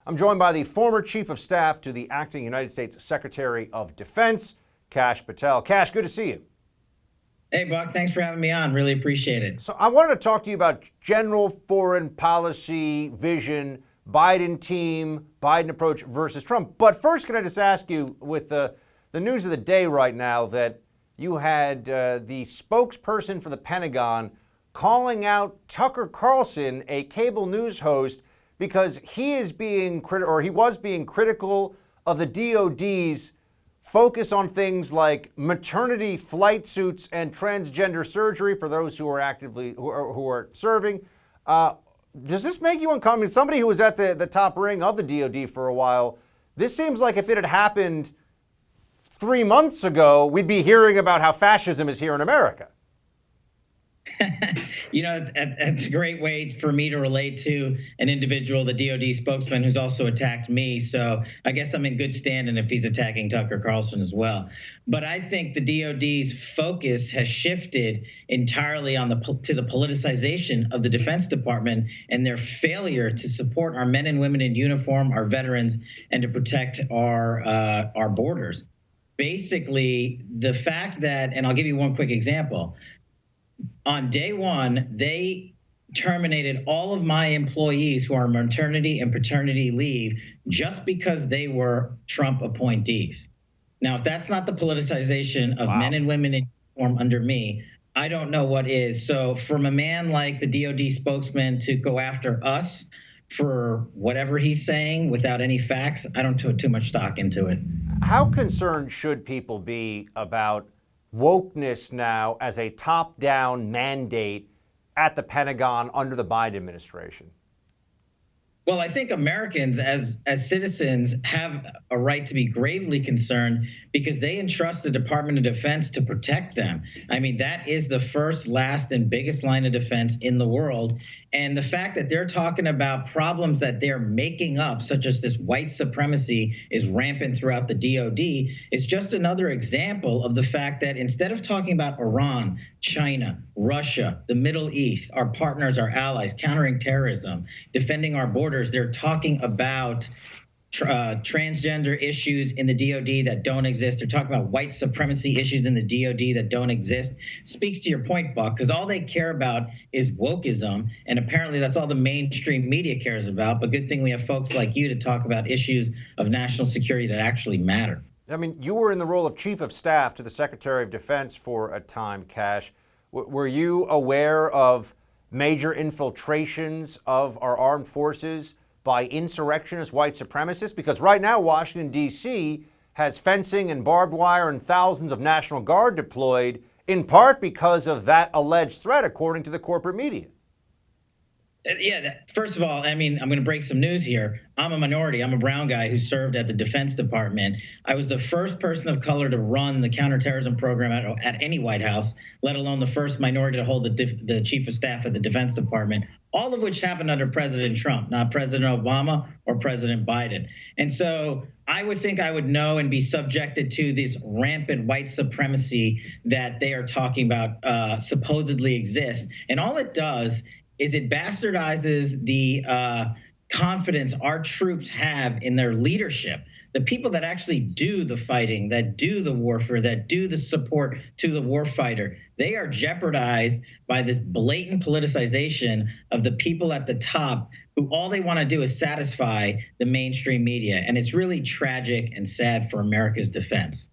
I'm joined by the former Chief of Staff to the acting United States Secretary of Defense, Kash Patel. Kash, good to see you. Hey, Buck, thanks for having me on. Really appreciate it. So I wanted to talk to you about general foreign policy vision, Biden team, Biden approach versus Trump. But first, can I just ask you, with the news of the day right now, that you had the spokesperson for the Pentagon calling out Tucker Carlson, a cable news host, because he was being critical of the DOD's focus on things like maternity flight suits and transgender surgery for those who are serving. Does this make you uncomfortable? Somebody who was at the top ring of the DOD for a while, this seems like if it had happened 3 months ago, we'd be hearing about how fascism is here in America. You know, that's a great way for me to relate to an individual, the DOD spokesman, who's also attacked me. So I guess I'm in good standing if he's attacking Tucker Carlson as well. But I think the DOD's focus has shifted entirely to the politicization of the Defense Department and their failure to support our men and women in uniform, our veterans, and to protect our borders. Basically, the fact that, and I'll give you one quick example. On day one, they terminated all of my employees who are on maternity and paternity leave just because they were Trump appointees. Now, if that's not the politicization of men and women in uniform under me, I don't know what is. So from a man like the DOD spokesman to go after us for whatever he's saying without any facts, I don't put too much stock into it. How concerned should people be about wokeness now as a top-down mandate at the Pentagon under the Biden administration? Well, I think Americans as citizens have a right to be gravely concerned because they entrust the Department of Defense to protect them. I mean, that is the first, last, and biggest line of defense in the world. And the fact that they're talking about problems that they're making up, such as this white supremacy is rampant throughout the DOD, is just another example of the fact that instead of talking about Iran, China, Russia, the Middle East, our partners, our allies, countering terrorism, defending our borders, they're talking about transgender issues in the DOD that don't exist. They're talking about white supremacy issues in the DOD that don't exist. Speaks to your point, Buck, because all they care about is wokeism, and apparently that's all the mainstream media cares about. But good thing we have folks like you to talk about issues of national security that actually matter. I mean, you were in the role of Chief of Staff to the Secretary of Defense for a time, Kash. Were you aware of major infiltrations of our armed forces by insurrectionist white supremacists? Because right now, Washington, D.C. has fencing and barbed wire and thousands of National Guard deployed, in part because of that alleged threat, according to the corporate media. Yeah, first of all, I mean, I'm going to break some news here. I'm a minority. I'm a brown guy who served at the Defense Department. I was the first person of color to run the counterterrorism program at any White House, let alone the first minority to hold the Chief of Staff at the Defense Department, all of which happened under President Trump, not President Obama or President Biden. And so I would think I would know and be subjected to this rampant white supremacy that they are talking about supposedly exists. And all it does is it bastardizes the confidence our troops have in their leadership. The people that actually do the fighting, that do the warfare, that do the support to the warfighter, they are jeopardized by this blatant politicization of the people at the top who all they want to do is satisfy the mainstream media. And it's really tragic and sad for America's defense.